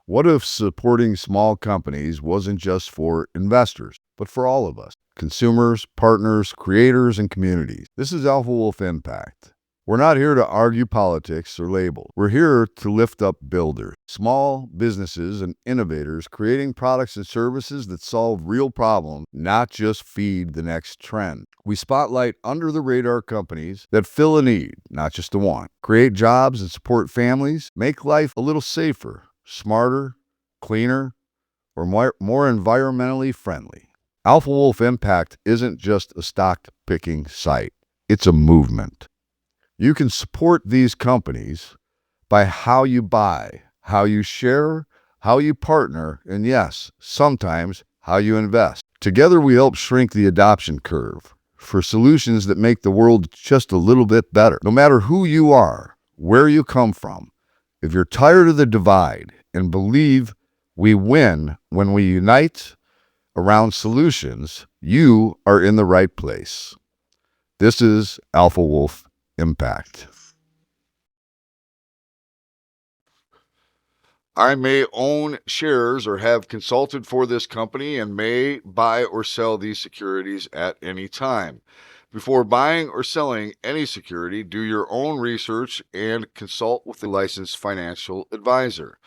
What if supporting small companies wasn't just for investors, but for all of us? Consumers, partners, creators, and communities. This is Alpha Wolf Impact. We're not here to argue politics or labels. We're here to lift up builders, small businesses, and innovators creating products and services that solve real problems, not just feed the next trend. We spotlight under-the-radar companies that fill a need, not just a want, create jobs and support families, make life a little safer, smarter, cleaner, or more environmentally friendly. Alpha Wolf Impact isn't just a stock-picking site. It's a movement. You can support these companies by how you buy, how you share, how you partner, and yes, sometimes how you invest. Together we help shrink the adoption curve for solutions that make the world just a little bit better. No matter who you are, where you come from, if you're tired of the divide and believe we win when we unite around solutions, you are in the right place. This is Alpha Wolf Impact. I may own shares or have consulted for this company and may buy or sell these securities at any time. Before buying or selling any security, do your own research and consult with a licensed financial advisor.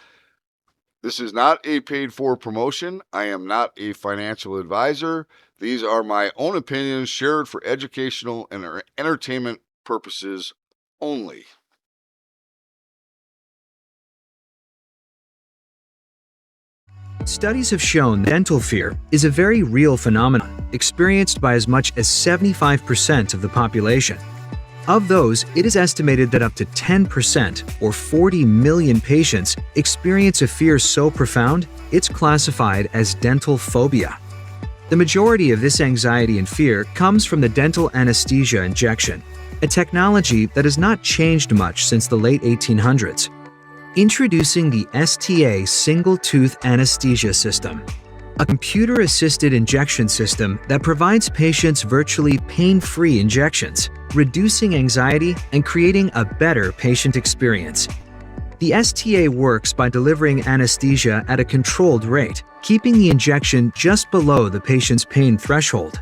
This is not a paid-for promotion. I am not a financial advisor. These are my own opinions shared for educational and entertainment purposes only. Studies have shown that dental fear is a very real phenomenon experienced by as much as 75% of the population. Of those, it is estimated that up to 10%, or 40 million patients, experience a fear so profound it's classified as dental phobia. The majority of this anxiety and fear comes from the dental anesthesia injection, a technology that has not changed much since the late 1800s. Introducing the STA Single Tooth Anesthesia System, a computer-assisted injection system that provides patients virtually pain-free injections, reducing anxiety and creating a better patient experience. The STA works by delivering anesthesia at a controlled rate, keeping the injection just below the patient's pain threshold.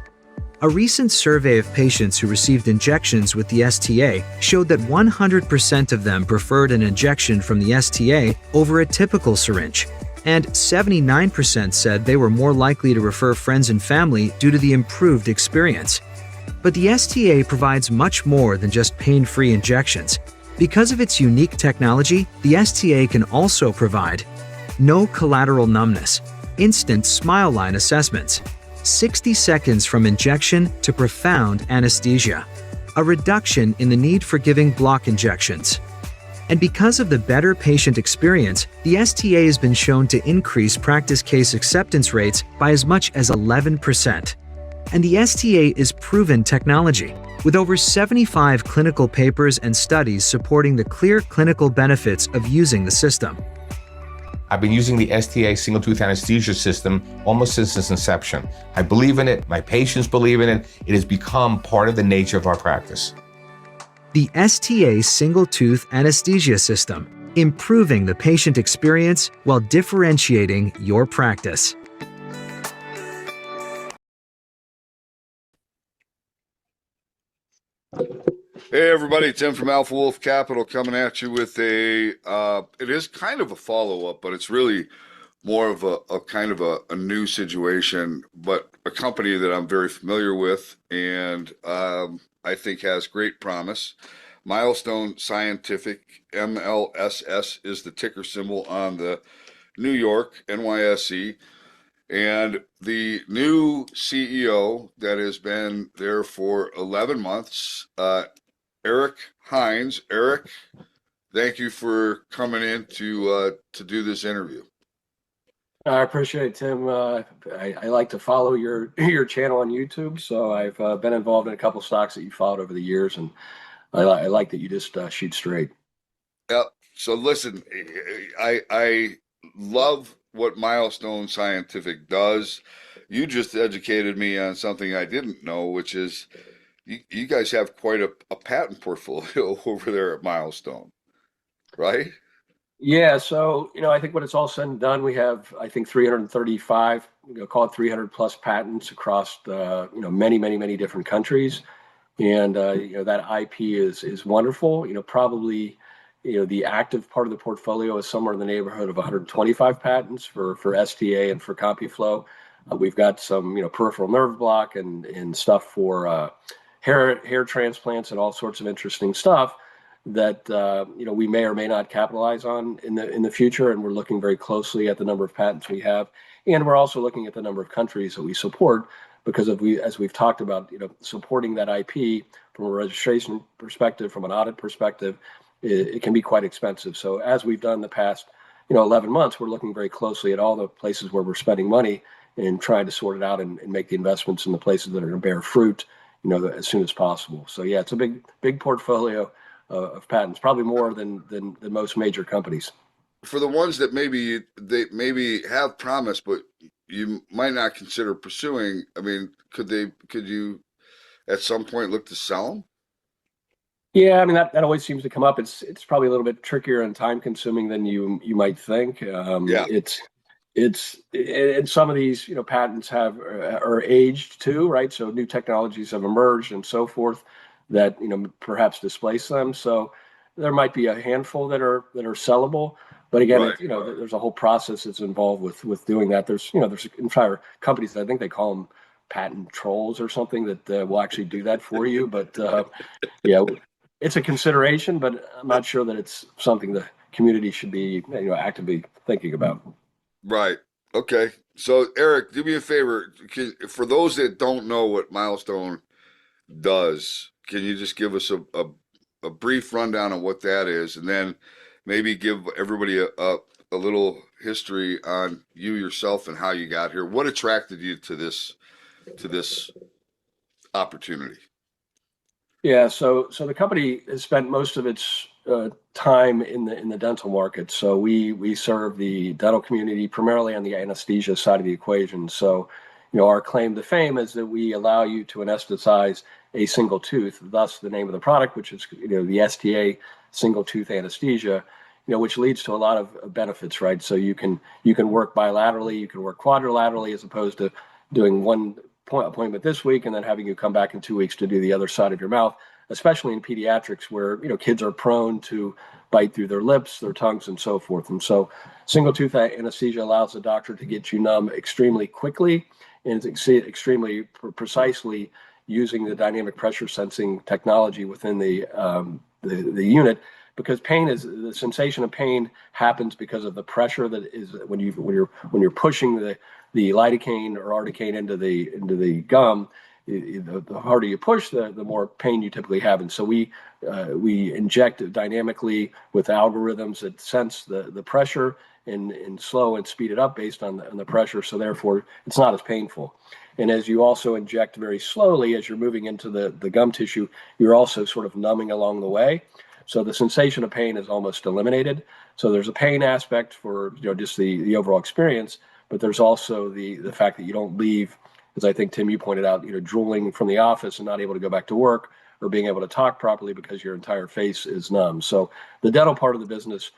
A recent survey of patients who received injections with the STA showed that 100% of them preferred an injection from the STA over a typical syringe, and 79% said they were more likely to refer friends and family due to the improved experience. But the STA provides much more than just pain-free injections. Because of its unique technology, the STA can also provide no collateral numbness, instant smile line assessments, 60 seconds from injection to profound anesthesia, a reduction in the need for giving block injections. And because of the better patient experience, the STA has been shown to increase practice case acceptance rates by as much as 11%. And the STA is proven technology, with over 75 clinical papers and studies supporting the clear clinical benefits of using the system. I've been using the STA Single Tooth Anesthesia system almost since its inception. I believe in it, my patients believe in it, it has become part of the nature of our practice. The STA Single Tooth Anesthesia System, improving the patient experience while differentiating your practice. Hey everybody, Tim from Alpha Wolf Capital coming at you with it is kind of a follow-up, but it's really more of a kind of a new situation, but a company that I'm very familiar with and I think has great promise. Milestone Scientific, MLSS is the ticker symbol on the New York NYSE. And the new CEO that has been there for 11 months, Eric Hines. Eric, thank you for coming in to do this interview. I appreciate it, Tim. I like to follow your channel on YouTube, so I've been involved in a couple stocks that you followed over the years, and I like that you just shoot straight. Yeah. So listen, I love what Milestone Scientific does. You just educated me on something I didn't know, which is you guys have quite a patent portfolio over there at Milestone, right? Yeah, so I think when it's all said and done, we have I think 335, call it 300 plus patents across many, many, many different countries, and that IP is wonderful. Probably the active part of the portfolio is somewhere in the neighborhood of 125 patents for STA and for CompuFlow. We've got some peripheral nerve block and stuff for hair transplants and all sorts of interesting stuff that we may or may not capitalize on in the future, and we're looking very closely at the number of patents we have, and we're also looking at the number of countries that we support because as we've talked about, supporting that IP from a registration perspective, from an audit perspective, it can be quite expensive. So as we've done the past 11 months, we're looking very closely at all the places where we're spending money and trying to sort it out and make the investments in the places that are going to bear fruit as soon as possible. So yeah, it's a big portfolio of patents, probably more than most major companies. For the ones that they maybe have promise, but you might not consider pursuing, I mean, could you at some point look to sell them? Yeah, I mean that always seems to come up. It's probably a little bit trickier and time consuming than you might think. Yeah, And some of these patents are aged too, right? So new technologies have emerged and so forth that perhaps displace them. So there might be a handful that are sellable, but again, right. there's a whole process that's involved with doing that. There's entire companies, I think they call them patent trolls or something, that will actually do that for you. But yeah, it's a consideration, but I'm not sure that it's something the community should be actively thinking about. Right. Okay. So, Eric, do me a favor. For those that don't know what Milestone does, can you just give us a brief rundown of what that is, and then maybe give everybody a little history on you yourself and how you got here? What attracted you to this opportunity? Yeah, so the company has spent most of its time in the dental market. So we serve the dental community primarily on the anesthesia side of the equation. So, our claim to fame is that we allow you to anesthetize a single tooth, thus the name of the product, which is the STA Single Tooth Anesthesia. Which leads to a lot of benefits, right? So you can work bilaterally, you can work quadrilaterally, as opposed to doing one appointment this week and then having you come back in 2 weeks to do the other side of your mouth, especially in pediatrics where kids are prone to bite through their lips, their tongues, and so forth. And so single tooth anesthesia allows the doctor to get you numb extremely quickly and extremely precisely using the dynamic pressure sensing technology within the unit, because the sensation of pain happens because of the pressure that is when you're pushing the lidocaine or articaine into the gum. The harder you push, the more pain you typically have. And so we inject dynamically with algorithms that sense the pressure and slow and speed it up based on the pressure. So therefore, it's not as painful. And as you also inject very slowly, as you're moving into the gum tissue, you're also sort of numbing along the way. So the sensation of pain is almost eliminated. So there's a pain aspect for just the overall experience, but there's also the fact that you don't leave, as I think Tim, you pointed out, drooling from the office and not able to go back to work, or being able to talk properly because your entire face is numb. So the dental part of the business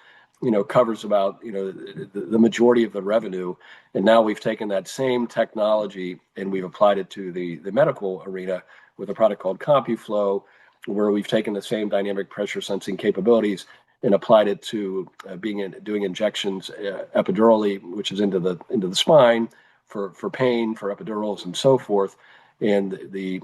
covers about the majority of the revenue, and now we've taken that same technology and we've applied it to the medical arena with a product called CompuFlow, where we've taken the same dynamic pressure sensing capabilities and applied it to doing injections epidurally, which is into the spine for pain, for epidurals, and so forth. And the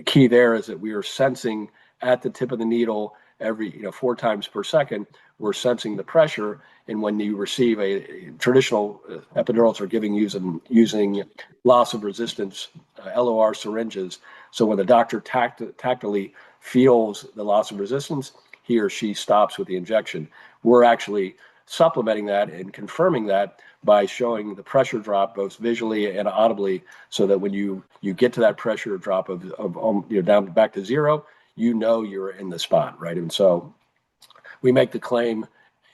key there is that we are sensing at the tip of the needle every 4 times per second. We're sensing the pressure, and when you receive a traditional epidurals are using loss of resistance LOR syringes. So when the doctor tactily feels the loss of resistance, he or she stops with the injection. We're actually supplementing that and confirming that by showing the pressure drop both visually and audibly, so that when you get to that pressure drop of down back to zero, you're in the spot, right? And so we make the claim,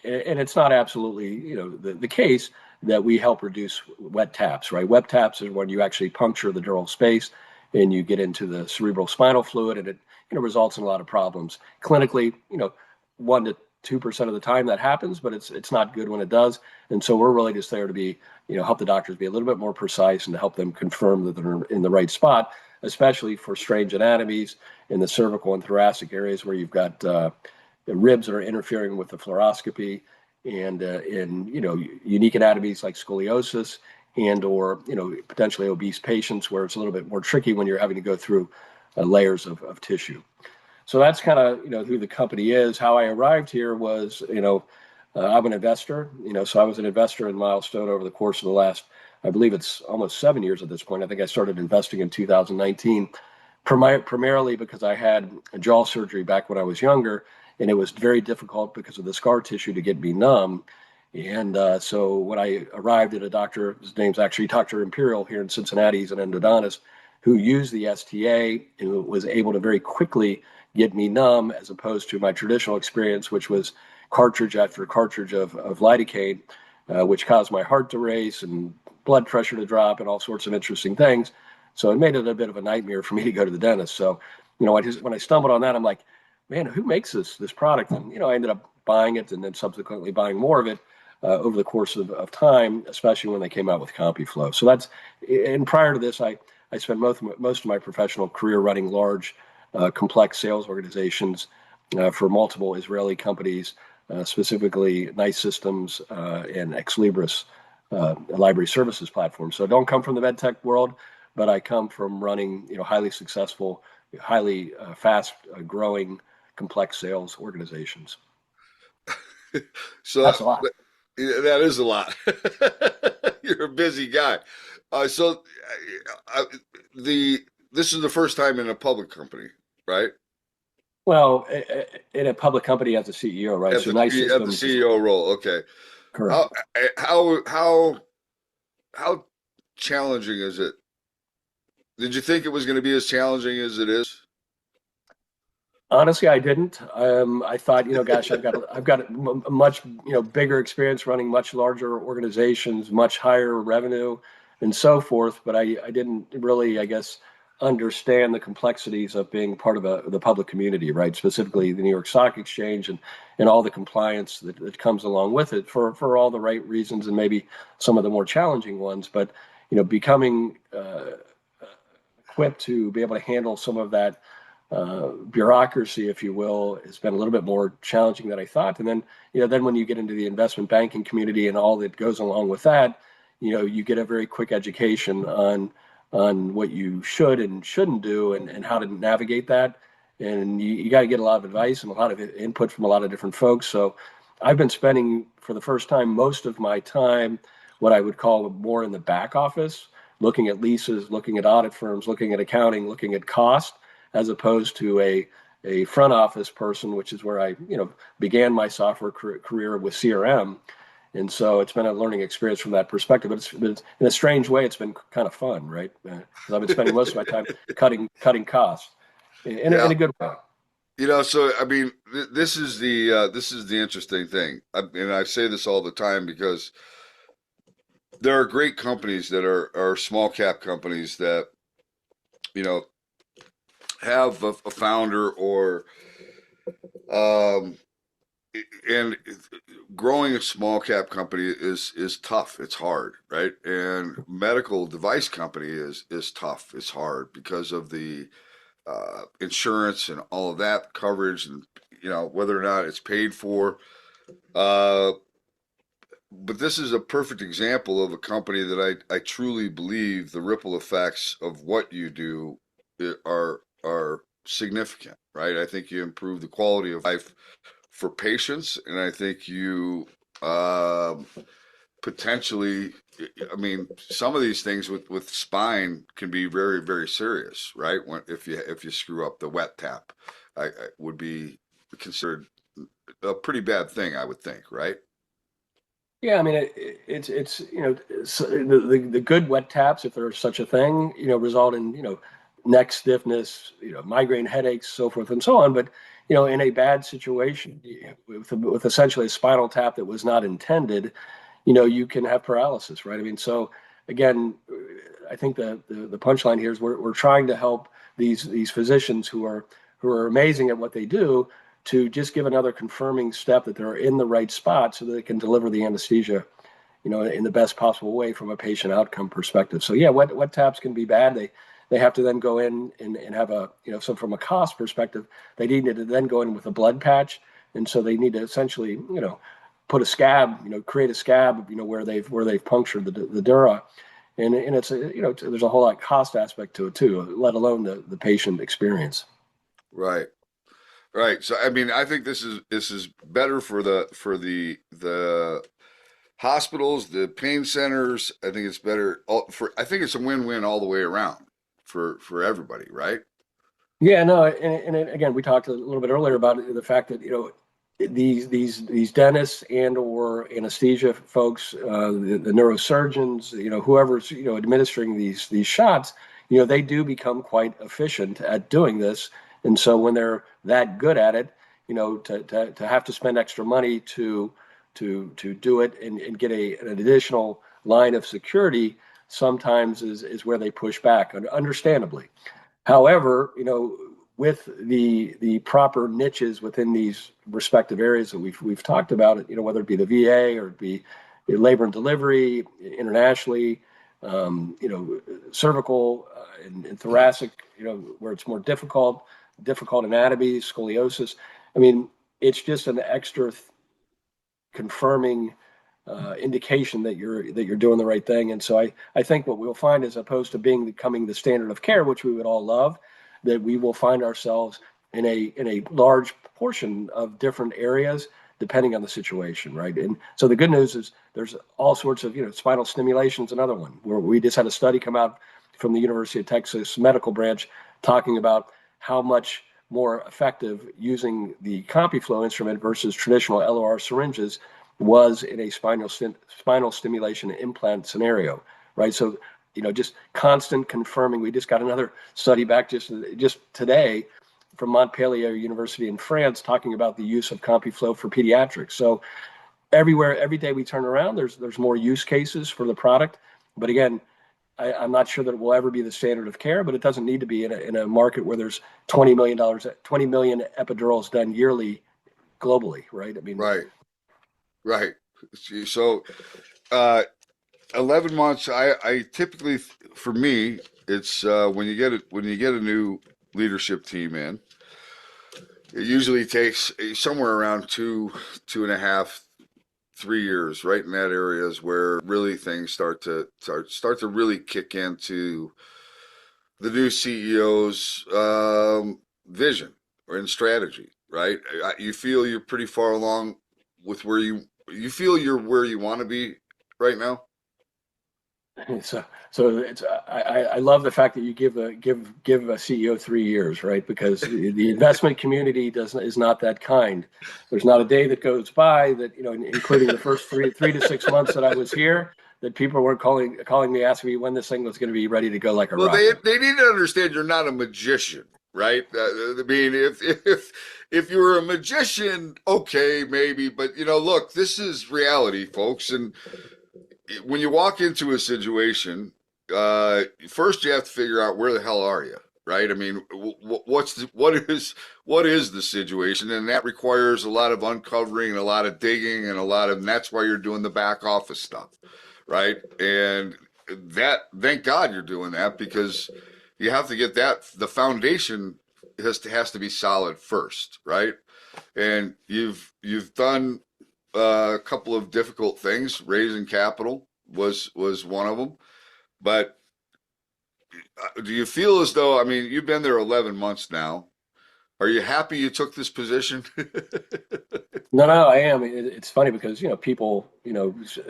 and it's not absolutely the case, that we help reduce wet taps, right? Wet taps is when you actually puncture the dural space and you get into the cerebral spinal fluid, and it results in a lot of problems clinically. 1 to 2% of the time that happens, but it's not good when it does. And so we're really just there to be, help the doctors be a little bit more precise and to help them confirm that they're in the right spot, especially for strange anatomies in the cervical and thoracic areas where you've got the ribs that are interfering with the fluoroscopy, and in unique anatomies like scoliosis and or potentially obese patients where it's a little bit more tricky when you're having to go through layers of tissue. So that's kind of who the company is. How I arrived here was I'm an investor. So I was an investor in Milestone over the course of the last, I believe it's almost 7 years at this point. I think I started investing in 2019, primarily because I had a jaw surgery back when I was younger, and it was very difficult because of the scar tissue to get me numb. And so when I arrived at a doctor, his name's actually Dr. Imperial here in Cincinnati, he's an endodontist who used the STA and was able to very quickly get me numb, as opposed to my traditional experience, which was cartridge after cartridge of lidocaine, which caused my heart to race and blood pressure to drop and all sorts of interesting things. So it made it a bit of a nightmare for me to go to the dentist. So, when I stumbled on that, I'm like, man, who makes this product? And, I ended up buying it and then subsequently buying more of it over the course of time, especially when they came out with CompuFlow. So and prior to this, I spent most of my professional career running large, complex sales organizations for multiple Israeli companies, specifically NYSE Systems and Ex Libris, library services platform. So I don't come from the med tech world, but I come from running, highly successful, highly fast growing, complex sales organizations. So that's a lot. That is a lot. You're a busy guy. So this is the first time in a public company, right? Well, in a public company as a CEO, right? At So the, NYSE at the Systems. CEO role, okay. Correct. How challenging is it? Did you think it was going to be as challenging as it is? Honestly, I didn't. I thought, gosh, I've got a much, bigger experience running much larger organizations, much higher revenue, and so forth. But I didn't really, I guess, understand the complexities of being part of the public community, right? Specifically, the New York Stock Exchange and all the compliance that comes along with it for all the right reasons and maybe some of the more challenging ones. But becoming equipped to be able to handle some of that bureaucracy, if you will, has been a little bit more challenging than I thought. And then, then when you get into the investment banking community and all that goes along with that, you get a very quick education on what you should and shouldn't do and how to navigate that. And you got to get a lot of advice and a lot of input from a lot of different folks. So I've been spending, for the first time, most of my time, what I would call more in the back office, looking at leases, looking at audit firms, looking at accounting, looking at cost, as opposed to a front office person, which is where I began my software career with CRM. And so it's been a learning experience from that perspective. But it's in a strange way, it's been kind of fun, right? Because I've been spending most of my time cutting costs in a good way. So I mean, this is the interesting thing, and I say this all the time because there are great companies that are small cap companies that have a founder or and growing a small cap company is tough. It's hard, right? And medical device company is tough. It's hard because of the insurance and all of that coverage, and whether or not it's paid for. But this is a perfect example of a company that I truly believe the ripple effects of what you do are significant, right? I think you improve the quality of life for patients, and I think you potentially, I mean, some of these things with spine can be very, very serious, right? If you screw up the wet tap, I would be considered a pretty bad thing, I would think, right? Yeah, I mean, it's the good wet taps, if there's such a thing, result in neck stiffness, migraine headaches, so forth and so on. But in a bad situation with essentially a spinal tap that was not intended, you can have paralysis, right? I mean, so again, I think the punchline here is we're trying to help these physicians who are amazing at what they do to just give another confirming step that they're in the right spot so that they can deliver the anesthesia, in the best possible way from a patient outcome perspective. So yeah, wet taps can be bad. They have to then go in and have so from a cost perspective, they need to then go in with a blood patch. And so they need to essentially, put a scab, create a scab, where they've punctured the dura. And it's, there's a whole lot of cost aspect to it too, let alone the patient experience. Right. Right. So I mean, I think this is better for the hospitals, the pain centers. I think it's better I think it's a win-win all the way around for everybody, right? Yeah, no, and again, we talked a little bit earlier about the fact that these dentists and or anesthesia folks, the neurosurgeons, whoever's administering these shots, they do become quite efficient at doing this, and so when they're that good at it, to have to spend extra money to do it and get an additional line of security sometimes is where they push back, understandably. However, with the proper niches within these respective areas that we've talked about, whether it be the VA or it be labor and delivery internationally, cervical and thoracic, where it's more difficult anatomy, scoliosis. I mean, it's just an extra confirming indication that you're doing the right thing. And so I think what we'll find, as opposed to becoming the standard of care, which we would all love, that we will find ourselves in a large portion of different areas depending on the situation, right? And so the good news is there's all sorts of, spinal stimulation is another one, where we just had a study come out from the University of Texas medical branch talking about how much more effective using the CompuFlow instrument versus traditional LOR syringes was in a spinal stimulation implant scenario, right? So, just constant confirming. We just got another study back just today from Montpellier University in France talking about the use of CompuFlow for pediatrics. So every day we turn around, there's more use cases for the product. But again, I'm not sure that it will ever be the standard of care, but it doesn't need to be in a market where there's $20 million epidurals done yearly globally, right? I mean, Right. So, 11 months. I typically, for me, it's when you get a new leadership team in, it usually takes somewhere around 2.5, 3 years, right in that area is where really things start to really kick into the new CEO's vision and strategy, right? You feel you're pretty far along with where you feel you're where you want to be right now. So it's I love the fact that you give a CEO 3 years, right? Because the investment community is not that kind. There's not a day that goes by that, including the first 3 to 6 months that I was here, that people weren't calling me, asking me when this thing was going to be ready to go like a rocket. They need to understand you're not a magician, right? I mean, if you were a magician, okay, maybe, but look, this is reality, folks, and when you walk into a situation, first you have to figure out where the hell are you, right? I mean, what is the situation, and that requires a lot of uncovering and a lot of digging and that's why you're doing the back office stuff, right? And that, thank God you're doing that, because you have to get the foundation has to be solid first, right? And you've done a couple of difficult things. Raising capital was one of them. But do you feel as though, I mean, you've been there 11 months now. Are you happy you took this position? No, I am. It's funny because, people,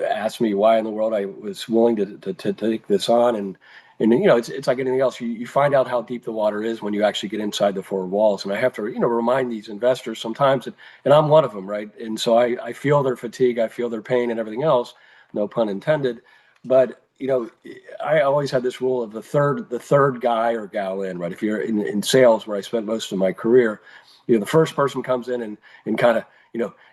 ask me why in the world I was willing to take this on. And it's like anything else. You find out how deep the water is when you actually get inside the four walls. And I have to, remind these investors sometimes, and I'm one of them, right? And so I feel their fatigue, I feel their pain and everything else, no pun intended. But, I always had this rule of the third guy or gal in, right? If you're in sales, where I spent most of my career, the first person comes in and kind of,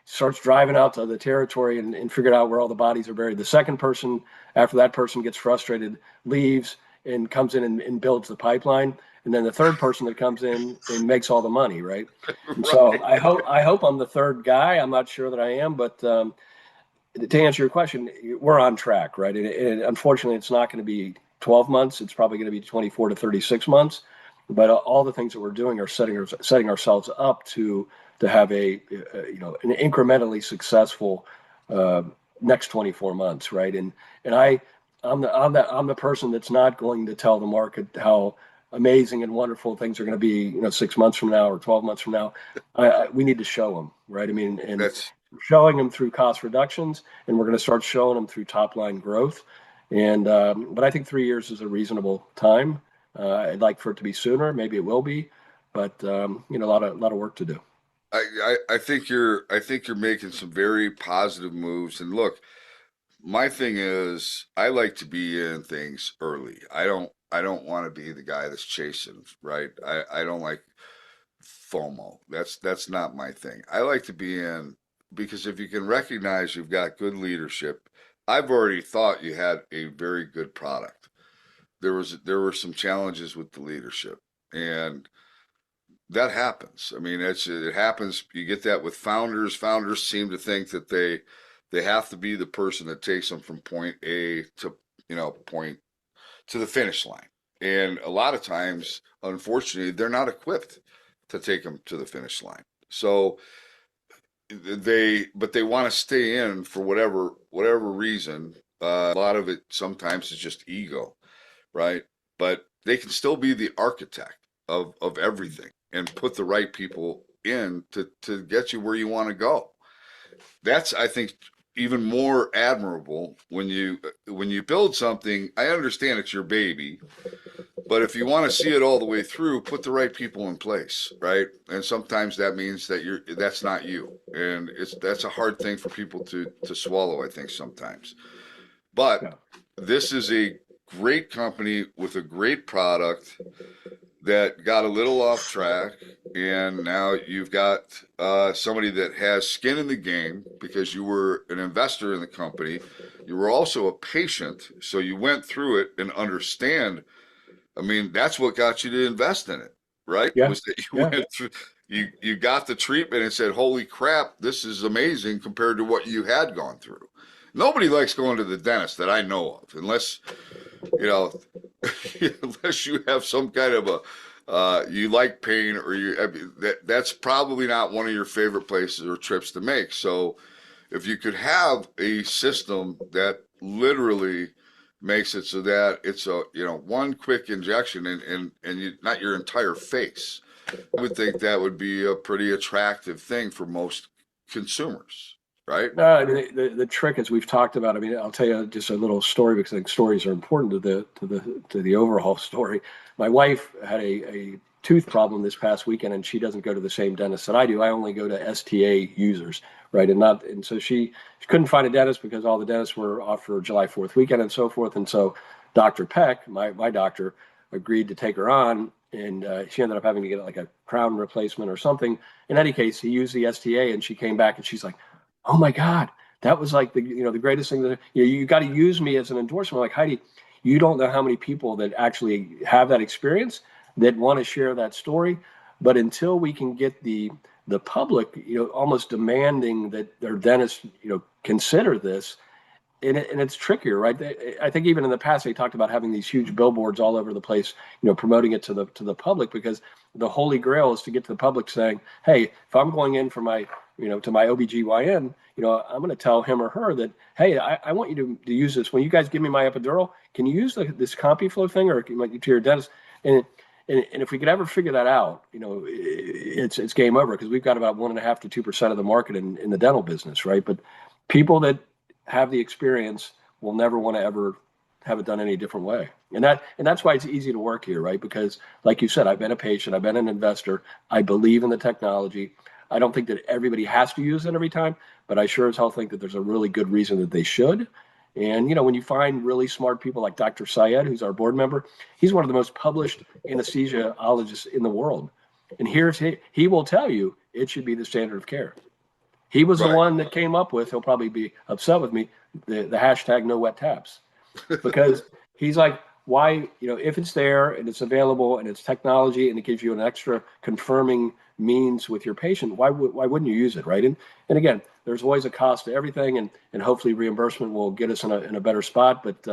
starts driving out to the territory and figured out where all the bodies are buried. The second person, after that person gets frustrated, leaves, and comes in and builds the pipeline, and then the third person that comes in and makes all the money, right? And so I hope I'm the third guy. I'm not sure that I am, but to answer your question, we're on track, right? And unfortunately, it's not going to be 12 months. It's probably going to be 24 to 36 months. But all the things that we're doing are setting ourselves up to have an incrementally successful next 24 months, right? And I'm the person that's not going to tell the market how amazing and wonderful things are going to be, 6 months from now or 12 months from now. We need to show them, right? I mean, and showing them through cost reductions, and we're going to start showing them through top line growth. And but I think 3 years is a reasonable time. I'd like for it to be sooner. Maybe it will be, but a lot of work to do. I think you're making some very positive moves. And look, my thing is I like to be in things early. I don't want to be the guy that's chasing, right? I don't like FOMO. That's not my thing. I like to be in because if you can recognize you've got good leadership, I've already thought you had a very good product. There were some challenges with the leadership, and that happens. I mean, it happens. You get that with founders. Founders seem to think that they have to be the person that takes them from point A to point to the finish line. And a lot of times, unfortunately, they're not equipped to take them to the finish line. So they want to stay in for whatever reason. A lot of it sometimes is just ego, right? But they can still be the architect of everything and put the right people in to get you where you want to go. That's, I think, even more admirable when you build something. I understand it's your baby, but if you want to see it all the way through, put the right people in place, right? And sometimes that means that that's not you, and that's a hard thing for people to swallow, I think, sometimes. But this is a great company with a great product that got a little off track, and now you've got somebody that has skin in the game because you were an investor in the company. You were also a patient, so you went through it and understand. I mean, that's what got you to invest in it, right? Yeah. Was that you went through, you got the treatment and said, "Holy crap, this is amazing compared to what you had gone through." Nobody likes going to the dentist that I know of, unless unless you have some kind of you like pain, or that's probably not one of your favorite places or trips to make. So if you could have a system that literally makes it so that it's a one quick injection and not your entire face, I would think that would be a pretty attractive thing for most consumers. Right. No, I mean, the trick, as we've talked about, I mean, I'll tell you just a little story because I think stories are important to the overall story. My wife had a tooth problem this past weekend, and she doesn't go to the same dentist that I do. I only go to STA users, right? And so she couldn't find a dentist because all the dentists were off for July 4th weekend and so forth. And so Dr. Peck, my doctor, agreed to take her on, and she ended up having to get like a crown replacement or something. In any case, he used the STA, and she came back and she's like, "Oh my God, that was like the greatest thing that you got to use me as an endorsement." Like, Heidi, you don't know how many people that actually have that experience that want to share that story. But until we can get the public, almost demanding that their dentists, consider this, and it's trickier, right? I think even in the past they talked about having these huge billboards all over the place, promoting it to the public, because the holy grail is to get to the public saying, "Hey, if I'm going in for my to my OBGYN, I'm going to tell him or her that, hey, I want you to use this. When you guys give me my epidural, can you use this CompuFlow thing, or to your dentist?" And if we could ever figure that out, it's game over, because we've got about 1.5% to 2% of the market in the dental business, right? But people that have the experience will never want to ever have it done any different way. And that's why it's easy to work here, right? Because like you said, I've been a patient, I've been an investor, I believe in the technology. I don't think that everybody has to use it every time, but I sure as hell think that there's a really good reason that they should. And, when you find really smart people like Dr. Syed, who's our board member, he's one of the most published anesthesiologists in the world. And he will tell you it should be the standard of care. He was the one that came up with, he'll probably be upset with me, the hashtag no wet taps. Because he's like, why, if it's there and it's available and it's technology and it gives you an extra confirming means with your patient, why wouldn't you use it, right? And again, there's always a cost to everything, and hopefully reimbursement will get us in a better spot. But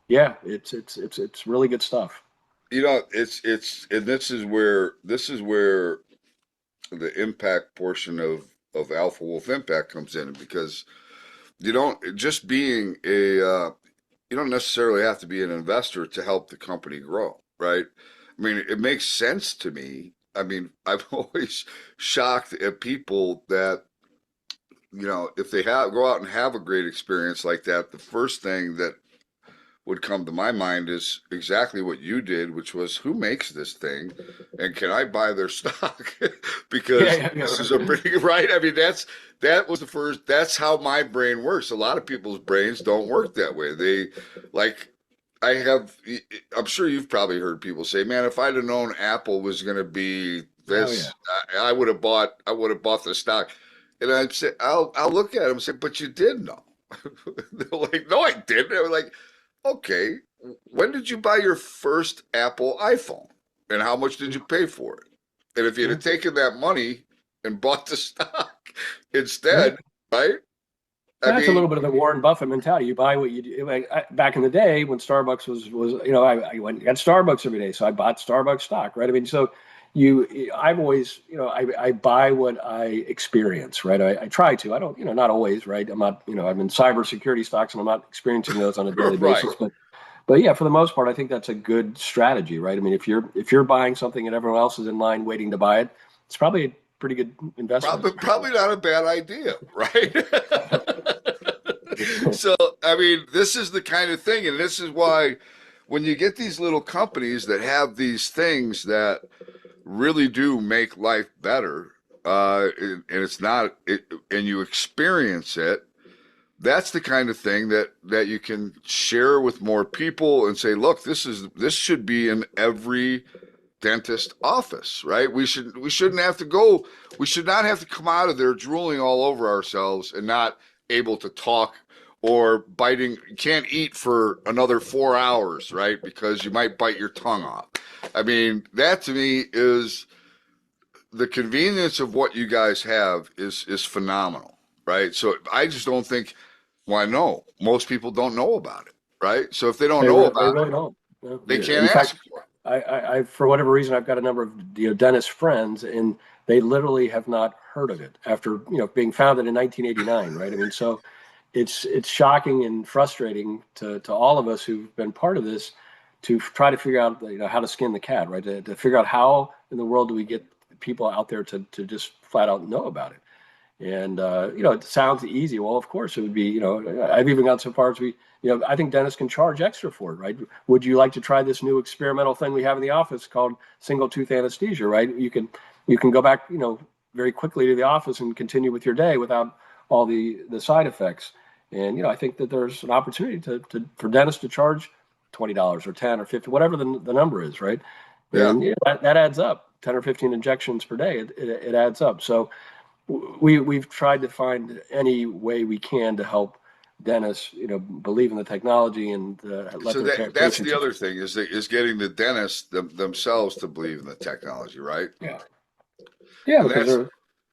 yeah, it's really good stuff. And this is where the impact portion of Alpha Wolf Impact comes in, because you don't just being a you don't necessarily have to be an investor to help the company grow, right? I mean, it makes sense to me. I mean, I'm always shocked at people that, if they go out and have a great experience like that, the first thing that would come to my mind is exactly what you did, which was, who makes this thing, and can I buy their stock? Because this is a pretty right. I mean, that was the first. That's how my brain works. A lot of people's brains don't work that way. They like. I'm sure you've probably heard people say, "Man, if I'd have known Apple was going to be this, I would have bought. I would have bought the stock." And I'd say, I'll look at them and say, "But you did know." They're like, "No, I didn't." I was like, "Okay, when did you buy your first Apple iPhone, and how much did you pay for it? And if you'd have taken that money and bought the stock instead, right?" That's a little bit of the Warren Buffett mentality. You buy what you do. Back in the day when Starbucks was I went and got Starbucks every day, so I bought Starbucks stock, right? I mean, so I've always, I buy what I experience, right? I try to. I don't, not always, right? I'm not, I'm in cybersecurity stocks and I'm not experiencing those on a daily Right. basis, but yeah, for the most part, I think that's a good strategy, right? I mean, if you're buying something and everyone else is in line waiting to buy it, it's probably a pretty good investment. Probably not a bad idea, right? So, I mean, this is the kind of thing, and this is why when you get these little companies that have these things that really do make life better, and it's not, and you experience it, that's the kind of thing that you can share with more people and say, look, this should be in every dentist office, right? We should not have to come out of there drooling all over ourselves and not able to talk, or biting. You can't eat for another 4 hours, right? Because you might bite your tongue off. I mean, that to me is the convenience of what you guys have is phenomenal, right? So I just don't think, well, I know most people don't know about it, right? So if they don't know about They really it, don't. they can't In ask fact, for it. I for whatever reason, I've got a number of dentist friends, and they literally have not heard of it after being founded in 1989, right? I mean, so it's shocking and frustrating to all of us who've been part of this to try to figure out how to skin the cat, right? To figure out how in the world do we get people out there to just flat out know about it. And it sounds easy. Well, of course it would be. I've even gone so far as I think dentists can charge extra for it, right? Would you like to try this new experimental thing we have in the office called single tooth anesthesia, right? You can go back, very quickly to the office and continue with your day without all the side effects. And I think that there's an opportunity for dentists to charge $20 or 10 or 50, whatever the number is, right? Yeah. And that adds up. 10 or 15 injections per day, it adds up. So we've tried to find any way we can to help dentists, believe in the technology and let So their that's patients. the other thing is getting the dentists themselves to believe in the technology, right? Yeah, And because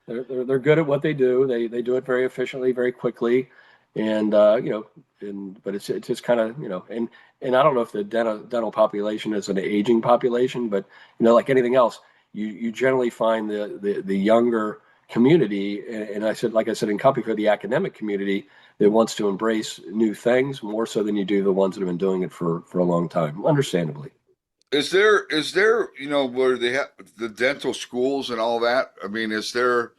they're good at what they do. They do it very efficiently, very quickly, and but it's just kind of and I don't know if the dental population is an aging population, but like anything else, you generally find the younger community, and like I said in CompuFlow, the academic community that wants to embrace new things more so than you do the ones that have been doing it for a long time, understandably. Is there where they have the dental schools and all that? I mean, do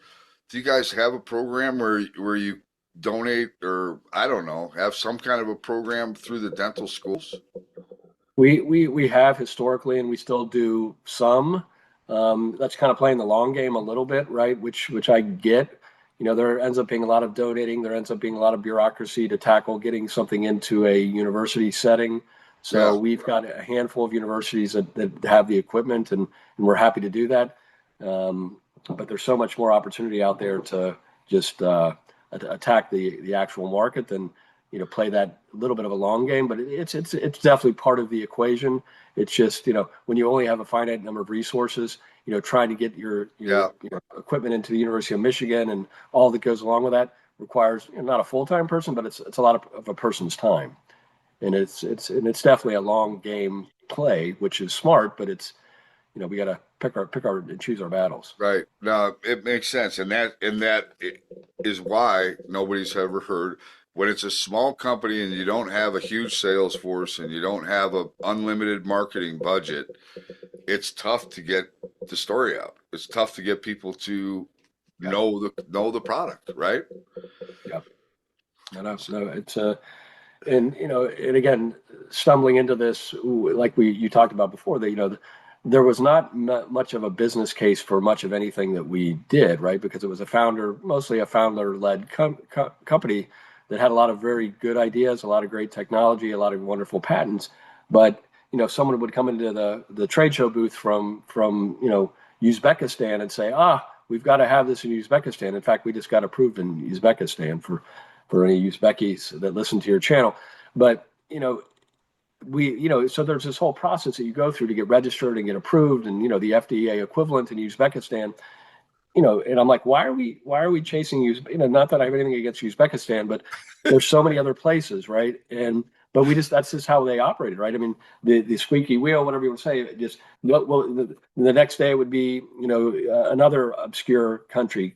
you guys have a program where you donate, or I don't know, have some kind of a program through the dental schools? We have historically, and we still do some. That's kind of playing the long game a little bit, right? Which I get. There ends up being a lot of donating. There ends up being a lot of bureaucracy to tackle getting something into a university setting. So Yeah. we've got a handful of universities that have the equipment, and we're happy to do that. But there's so much more opportunity out there to just attack the actual market than play that little bit of a long game, but it's definitely part of the equation. It's just, when you only have a finite number of resources, trying to get your equipment into the University of Michigan and all that goes along with that requires not a full-time person, but it's a lot of a person's time. And it's definitely a long game play, which is smart, but it's, we got to pick our and choose our battles. Right. No, it makes sense. And that is why nobody's ever heard, when it's a small company and you don't have a huge sales force and you don't have a unlimited marketing budget, it's tough to get the story out. It's tough to get people to know the product, right? Yeah. No, it's and again, stumbling into this, like you talked about before, that there was not much of a business case for much of anything that we did, right? Because it was mostly a founder-led company that had a lot of very good ideas, a lot of great technology, a lot of wonderful patents. But someone would come into the trade show booth from Uzbekistan and say, we've got to have this in Uzbekistan. In fact, we just got approved in Uzbekistan for any Uzbekis that listen to your channel. But so there's this whole process that you go through to get registered and get approved, and the FDA equivalent in Uzbekistan. And I'm like, why are we chasing not that I have anything against Uzbekistan, but there's so many other places, right? But that's just how they operated, right? I mean, the squeaky wheel, whatever you want to say, the next day would be, another obscure country,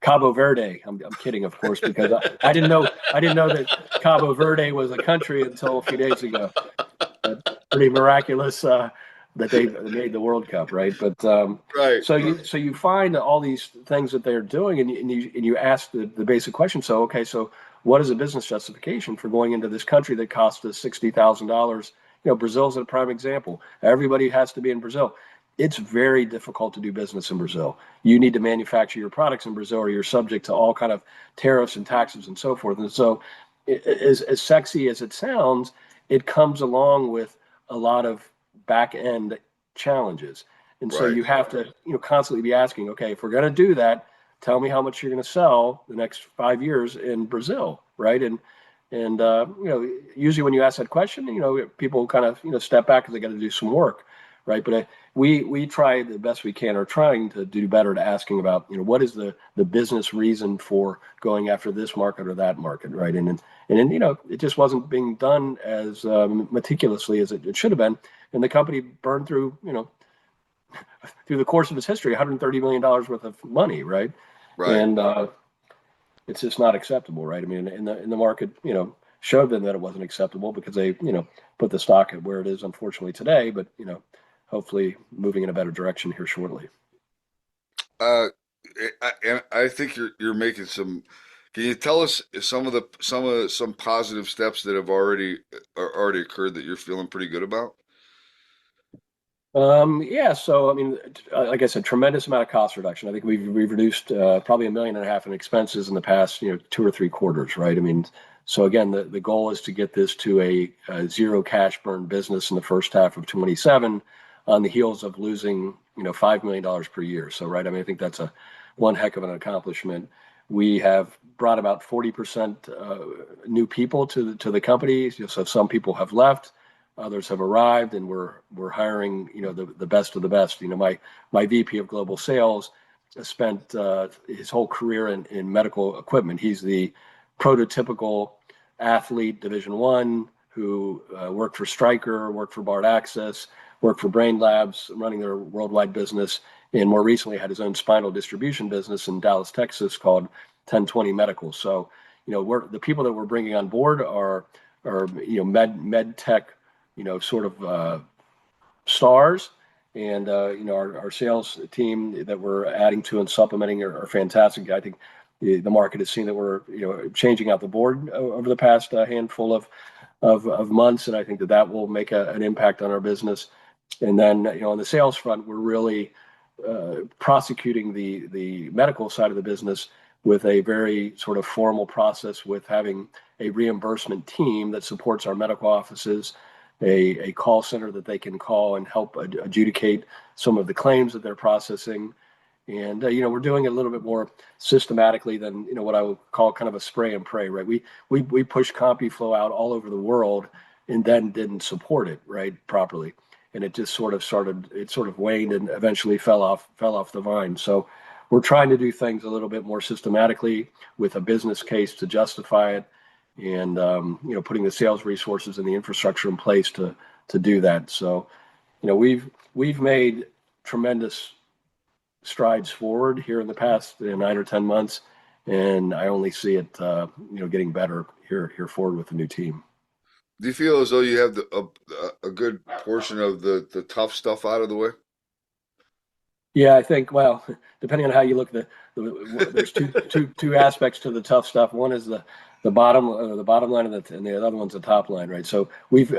Cabo Verde. I'm kidding, of course, because I didn't know that Cabo Verde was a country until a few days ago. Pretty miraculous that they made the World Cup, right? But right. So you find all these things that they're doing, and you ask the basic question. So what is a business justification for going into this country that cost us $60,000? Brazil's a prime example. Everybody has to be in Brazil. It's very difficult to do business in Brazil. You need to manufacture your products in Brazil, or you're subject to all kind of tariffs and taxes and so forth. And so, as sexy as it sounds, it comes along with a lot of back end challenges. And so you have to constantly be asking, okay, if we're going to do that, tell me how much you're going to sell the next 5 years in Brazil, right? And usually when you ask that question, people kind of step back because they got to do some work, right? But we try the best we can, or trying to do better, to asking about what is the business reason for going after this market or that market, right? And it just wasn't being done as meticulously as it should have been, and the company burned through through the course of its history $130 million worth of money, right? Right. And it's just not acceptable, right? I mean, in the market, showed them that it wasn't acceptable because they, put the stock at where it is, unfortunately, today. But hopefully moving in a better direction here shortly. And I think you're making some. Can you tell us some positive steps that have already occurred that you're feeling pretty good about? Yeah. So, I mean, like I said, tremendous amount of cost reduction. I think we've reduced probably $1.5 million in expenses in the past, 2 or 3 quarters, right? I mean, so again, the goal is to get this to a zero cash burn business in the first half of 27, on the heels of losing, $5 million per year. So, right. I mean, I think that's one heck of an accomplishment. We have brought about 40% new people to the company. So some people have left. Others have arrived, and we're hiring, the best of the best. My VP of global sales has spent his whole career in medical equipment. He's the prototypical athlete, Division I, who worked for Stryker, worked for Bard Access, worked for Brain Labs, running their worldwide business, and more recently had his own spinal distribution business in Dallas, Texas, called 1020 Medical. So, the people that we're bringing on board are med tech, sort of stars, and our sales team that we're adding to and supplementing are fantastic. I think the market has seen that we're changing out the board over the past handful of months, and I think that will make an impact on our business. And then on the sales front, we're really prosecuting the medical side of the business with a very sort of formal process, with having a reimbursement team that supports our medical offices, a call center that they can call and help adjudicate some of the claims that they're processing, And, we're doing it a little bit more systematically than, what I would call kind of a spray and pray, right? We pushed CompuFlow out all over the world and then didn't support it, right, properly. And it just sort of waned and eventually fell off the vine. So we're trying to do things a little bit more systematically with a business case to justify it, and putting the sales resources and the infrastructure in place to do that. So, we've made tremendous strides forward here in the past 9 or 10 months, and I only see it getting better here forward with the new team. Do you feel as though you have a good portion of the tough stuff out of the way? Yeah, I think, well, depending on how you look at there's two aspects to the tough stuff. One is the bottom line, and the other one's the top line, right? So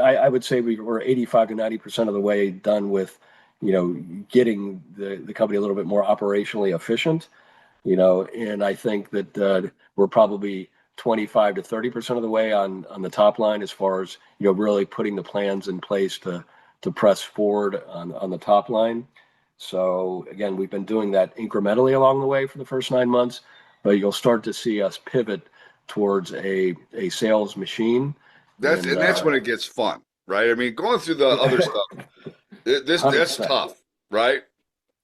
I would say we're 85 to 90% of the way done with, getting the company a little bit more operationally efficient, and I think that we're probably 25 to 30% of the way on the top line as far as, really putting the plans in place to press forward on the top line. So again, we've been doing that incrementally along the way for the first 9 months, but you'll start to see us pivot towards a sales machine. That's when it gets fun, right? I mean, going through the other stuff, that's tough, right?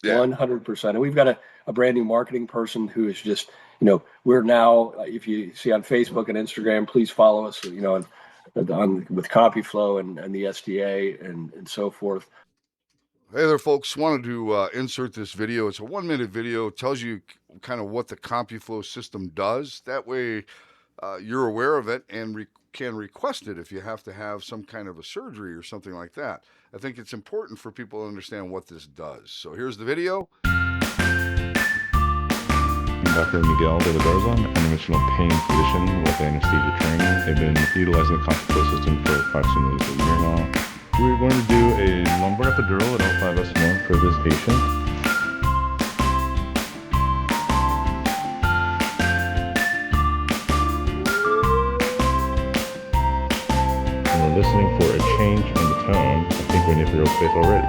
Yeah. 100%. And we've got a brand new marketing person who is just, we're now, if you see on Facebook and Instagram, please follow us, with CompuFlow and the STA and so forth. Hey there, folks. Wanted to insert this video. It's a 1-minute video. It tells you kind of what the CompuFlow system does. That way you're aware of it and can request it if you have to have some kind of a surgery or something like that. I think it's important for people to understand what this does. So here's the video. Dr. Miguel de la Garza, interventional pain physician with anesthesia training. They've been utilizing the CompuFlow system for approximately a year now. We're going to do a lumbar epidural at L5S1 for this patient. And we're listening for a change in the tone. I think we're in the epidural space already.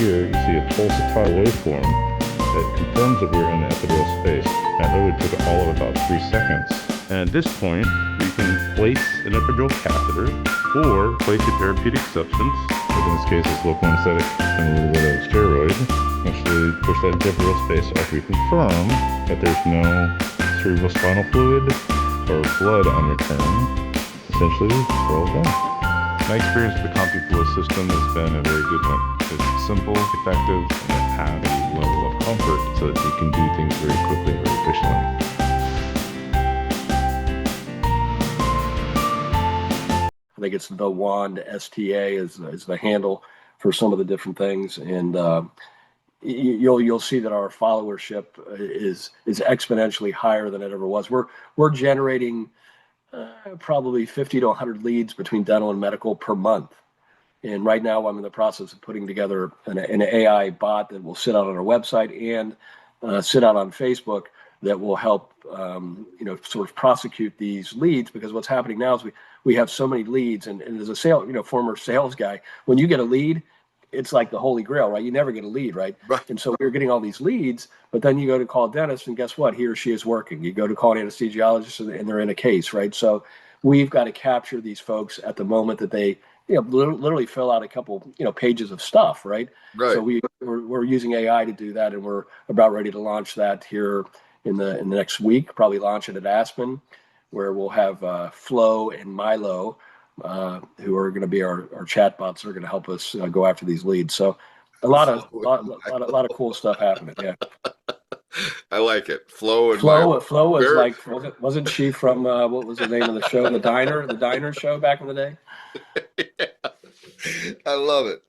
Here you see a pulsatile waveform that confirms that we're in the epidural space. That literally took all of about 3 seconds. And at this point, we can place an epidural catheter or place a therapeutic substance, which in this case is local anesthetic and a little bit of steroid. Actually push that into epidural space after we confirm that there's no cerebrospinal fluid or blood on return. Essentially, we're all done. My experience with the CompuFlow system has been a very good one. It's simple, effective, and it has a level of comfort so that you can do things very quickly, very efficiently. I think it's the wand STA is the handle for some of the different things, and you'll see that our followership is exponentially higher than it ever was. We're generating probably 50 to 100 leads between dental and medical per month, and right now I'm in the process of putting together an AI bot that will sit out on our website and sit out on Facebook that will help sort of prosecute these leads, because what's happening now is we have so many leads, and as a former sales guy, when you get a lead, it's like the holy grail, right? You never get a lead, right? And so we're getting all these leads, but then you go to call a dentist, and guess what? He or she is working. You go to call an anesthesiologist, and they're in a case, right? So we've got to capture these folks at the moment that they literally fill out a couple pages of stuff, right? So we're using AI to do that, and we're about ready to launch that here in the next week. Probably launch it at Aspen, where we'll have Flo and Milo, who are going to be our chatbots, are going to help us go after these leads. So a lot of cool stuff happening. Yeah, I like it. Flo was like, wasn't she from what was the name of the show, the Diner show back in the day? Yeah. I love it.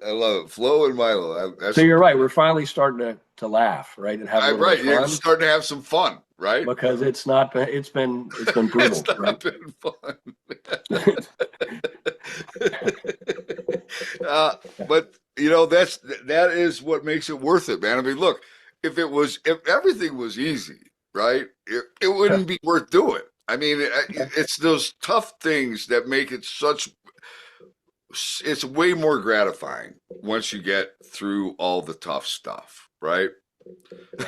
Flo and Milo. So you're right. We're finally starting to laugh, right, and have a little fun. You're starting to have some fun, right? Because it's been brutal. It's not right? been fun. But that is what makes it worth it, man. I mean, look, if everything was easy, right, it wouldn't be worth doing. I mean, it's those tough things that make it it's way more gratifying once you get through all the tough stuff, right?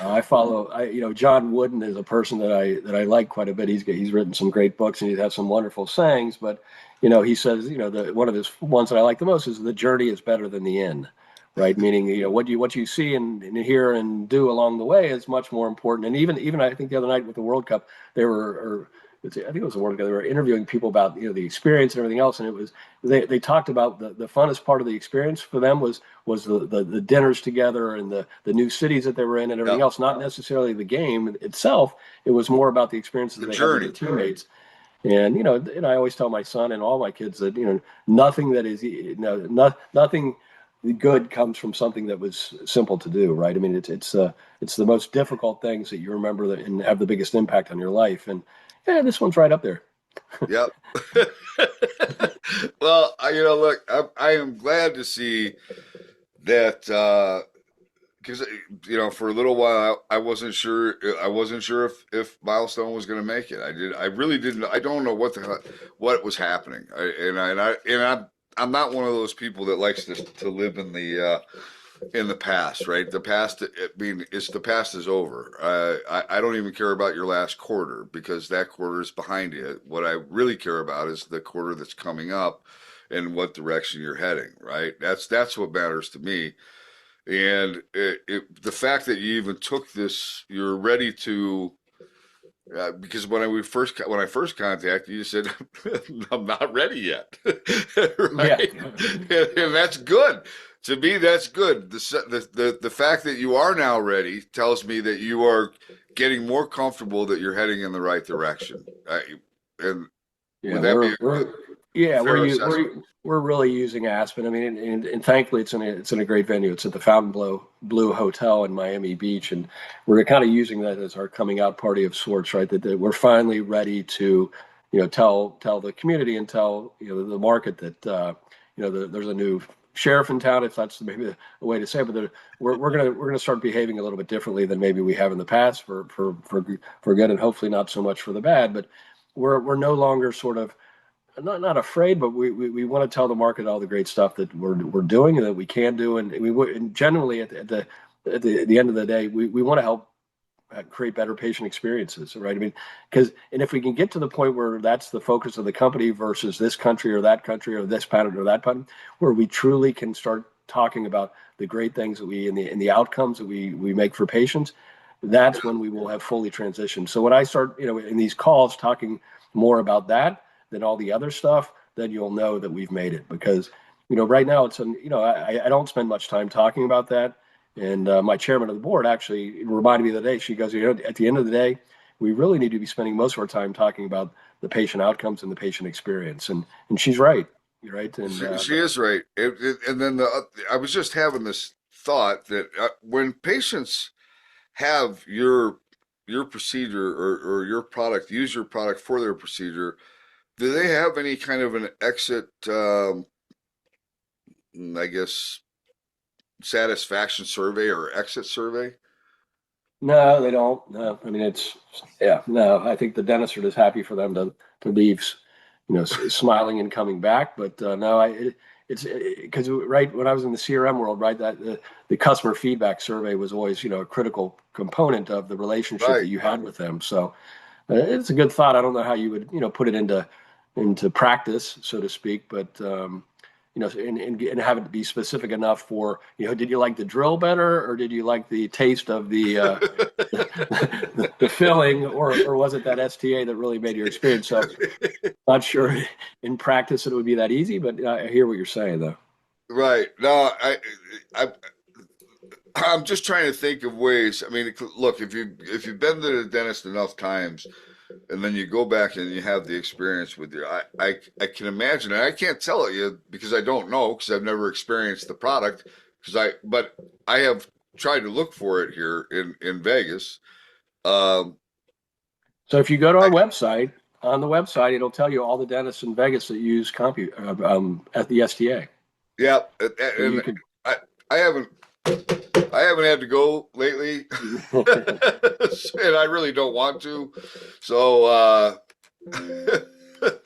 I follow, John Wooden is a person that I like quite a bit. He's written some great books and he has some wonderful sayings. But he says, one of his ones that I like the most is the journey is better than the end, right? Meaning, what you see and hear and do along the way is much more important. And even I think the other night with the World Cup, they were, or I think it was the World Cup, they were interviewing people about the experience and everything else, and it was they talked about the funnest part of the experience for them was the dinners together and the new cities that they were in and everything else, not necessarily the game itself. It was more about the experiences that they had with their teammates. And and I always tell my son and all my kids that nothing that is nothing good comes from something that was simple to do, right? I mean, it's the most difficult things that you remember that and have the biggest impact on your life. And yeah, this one's right up there. Yep. Well, look, I am glad to see that, because for a little while I wasn't sure if Milestone was going to make it. I really didn't. I don't know what was happening. I'm not one of those people that likes to live in the past, right? The past, the past is over. I don't even care about your last quarter because that quarter is behind you. What I really care about is the quarter that's coming up and what direction you're heading, right? That's what matters to me. And the fact that you even took this, you're ready to, because when I first contacted you, you said, I'm not ready yet. Right? Yeah. And that's good. To me, that's good. The fact that you are now ready tells me that you are getting more comfortable that you're heading in the right direction. And yeah, we're really using Aspen. I mean, and thankfully it's in a great venue. It's at the Fontainebleau Hotel in Miami Beach, and we're kind of using that as our coming out party of sorts, right? That we're finally ready to, tell the community and tell the market that there's a new sheriff in town, if that's maybe the way to say it, but we're gonna start behaving a little bit differently than maybe we have in the past for good and hopefully not so much for the bad. But we're no longer sort of not afraid, but we want to tell the market all the great stuff that we're doing and that we can do, and generally at the end of the day, we want to help create better patient experiences, right? I mean, and if we can get to the point where that's the focus of the company versus this country or this patent or that patent, where we truly can start talking about the great things that and the outcomes that we make for patients, that's when we will have fully transitioned. So when I start, in these calls talking more about that than all the other stuff, then you'll know that we've made it. Because, right now I don't spend much time talking about that. And my chairman of the board actually reminded me the other day, she goes, at the end of the day, we really need to be spending most of our time talking about the patient outcomes and the patient experience. And she's right. You're right. And she is right. And then I was just having this thought that when patients have your procedure or your product, use your product for their procedure, do they have any kind of an exit, I guess, satisfaction survey or exit survey? No, they don't. No, I mean no. I think the dentists are just happy for them to leave, smiling and coming back. But no, it's because right when I was in the CRM world, right, that the customer feedback survey was always a critical component of the relationship that you had with them. So it's a good thought. I don't know how you would put it into practice, so to speak, but and have it be specific enough for, did you like the drill better or did you like the taste of the the filling, or was it that STA that really made your experience? So not sure in practice it would be that easy, but I hear what you're saying though. Right. No, I'm just trying to think of ways. I mean, look, if you've been to the dentist enough times, and then you go back and you have the experience with you, I can imagine, and I can't tell you because I don't know because I've never experienced the product. But I have tried to look for it here in Vegas. So if you go to our website, on the website, it'll tell you all the dentists in Vegas that use at the STA. Yeah, So I haven't had to go lately, and I really don't want to. So,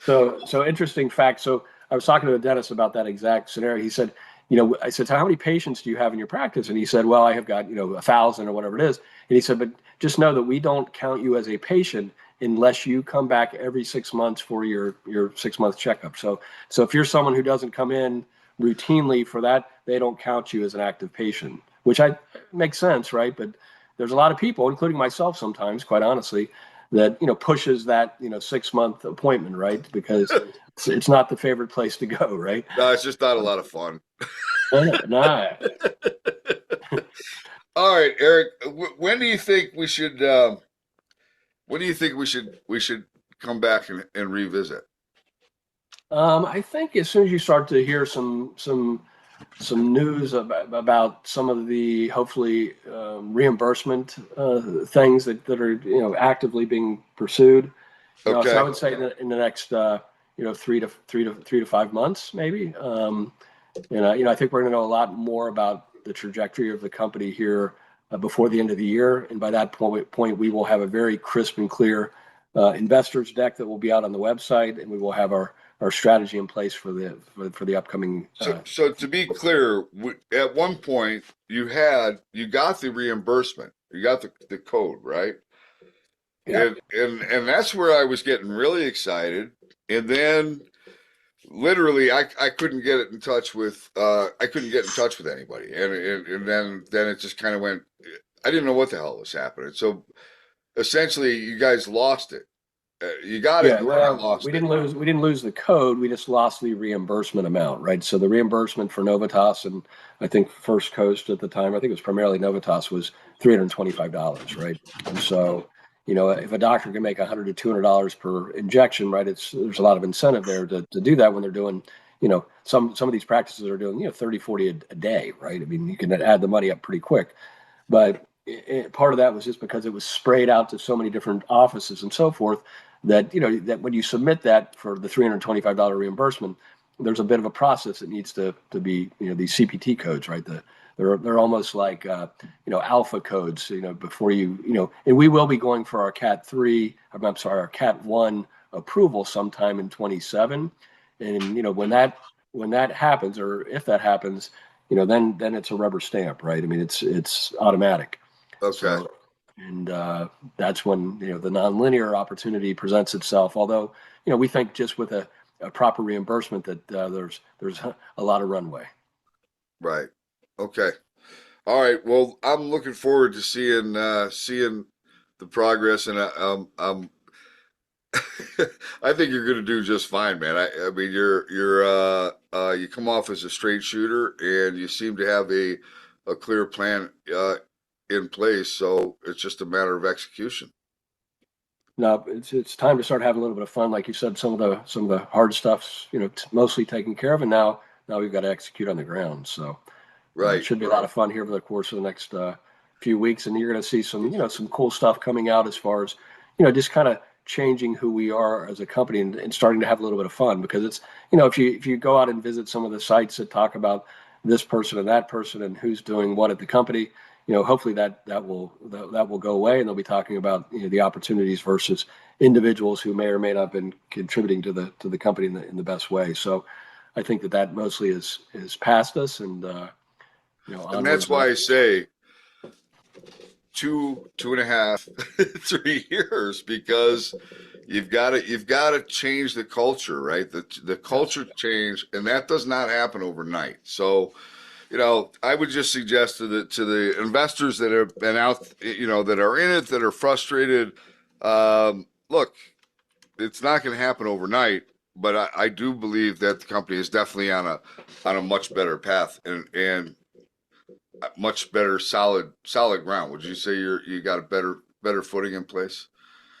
so interesting fact. So I was talking to a dentist about that exact scenario. He said I said, so how many patients do you have in your practice? And he said, well, I have got, 1,000 or whatever it is. And he said, but just know that we don't count you as a patient unless you come back every 6 months for your 6-month checkup. So if you're someone who doesn't come in routinely for that, they don't count you as an active patient, which makes sense, right? But there's a lot of people, including myself sometimes, quite honestly, that pushes that 6-month appointment, right? Because it's not the favorite place to go, right? No, it's just not a lot of fun. Nah. All right, Eric. When do you think we should? When do you think we should come back and revisit? I think as soon as you start to hear some news about some of the hopefully reimbursement things that are actively being pursued. Okay. So I would say that in the next 3 to 5 months maybe. I think we're going to know a lot more about the trajectory of the company here before the end of the year, and by that point we will have a very crisp and clear investors deck that will be out on the website, and we will have our strategy in place for the upcoming. So to be clear, at one point you got the reimbursement, you got the code, right? Yeah. And that's where I was getting really excited, and then literally I couldn't get in touch with anybody, and then it just kind of went. I didn't know what the hell was happening. So essentially, you guys lost it. You got it. Yeah, well, we didn't lose the code. We just lost the reimbursement amount, right? So the reimbursement for Novitas and I think First Coast at the time, I think it was primarily Novitas, was $325, right? And so, if a doctor can make $100 to $200 per injection, right? There's a lot of incentive there to do that when they're doing, some of these practices are doing, 30, 40 a day, right? I mean, you can add the money up pretty quick, but part of that was just because it was sprayed out to so many different offices and so forth that that when you submit that for the $325 reimbursement, there's a bit of a process that needs to be these CPT codes, right? They're almost like alpha codes, before and we will be going for our our Cat 1 approval sometime in 27, and when that happens, or if that happens, then it's a rubber stamp, right? I mean, it's automatic. Okay. So, and that's when the nonlinear opportunity presents itself. Although we think just with a proper reimbursement that there's a lot of runway. Right. Okay. All right. Well, I'm looking forward to seeing the progress, and I think you're going to do just fine, man. I mean, you come off as a straight shooter, and you seem to have a clear plan in place, so it's just a matter of execution. No, it's time to start having a little bit of fun, like you said. Some of the hard stuff's mostly taken care of, and now we've got to execute on the ground. So right, it should be a lot of fun here over the course of the next few weeks, and you're going to see some cool stuff coming out as far as just kind of changing who we are as a company and starting to have a little bit of fun, because it's if you go out and visit some of the sites that talk about this person and that person and who's doing what at the company. Hopefully that will go away, and they'll be talking about the opportunities versus individuals who may or may not have been contributing to the company in the best way. So I think that mostly is past us, and and that's why I say 2.5, 3 years, because you've got to change the culture, right? The culture change, and that does not happen overnight. So. I would just suggest to the investors that have been out, that are in it, that are frustrated. Look, it's not going to happen overnight, but I do believe that the company is definitely on a much better path and much better solid ground. Would you say you got a better footing in place?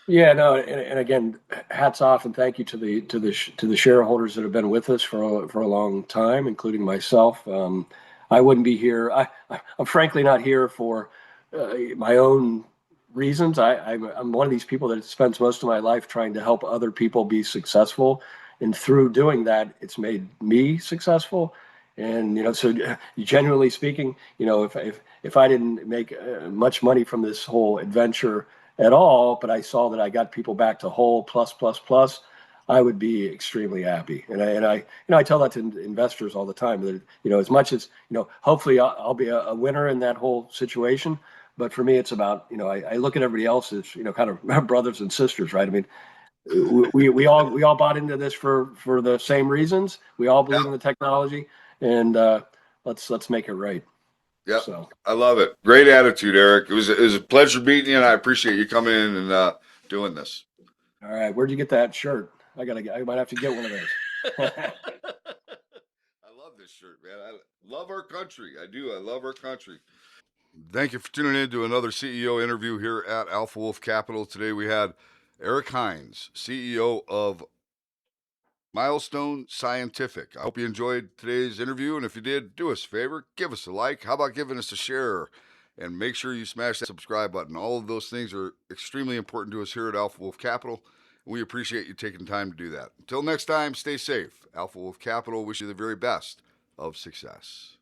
Yeah, no, and again, hats off and thank you to the shareholders that have been with us for a long time, including myself. I wouldn't be here. I'm frankly not here for my own reasons. I'm one of these people that spends most of my life trying to help other people be successful, and through doing that, it's made me successful. And so genuinely speaking, if I didn't make much money from this whole adventure at all, but I saw that I got people back to whole plus, I would be extremely happy. I tell that to investors all the time that, as much as, hopefully I'll be a winner in that whole situation. But for me, it's about, I look at everybody else as, kind of brothers and sisters, right? I mean, we all bought into this for the same reasons. We all believe in the technology, and let's make it right. Yep. So I love it. Great attitude, Eric. It was a pleasure meeting you, and I appreciate you coming in and doing this. all right, where'd you get that shirt? I might have to get one of those. I love this shirt, man. I love our country. I do. I love our country. Thank you for tuning in to another CEO interview here at Alpha Wolf Capital. Today we had Eric Hines, CEO of Milestone Scientific. I hope you enjoyed today's interview, and if you did, do us a favor, give us a like. How about giving us a share? And make sure you smash that subscribe button. All of those things are extremely important to us here at Alpha Wolf Capital. We appreciate you taking time to do that. Until next time, stay safe. Alpha Wolf Capital wish you the very best of success.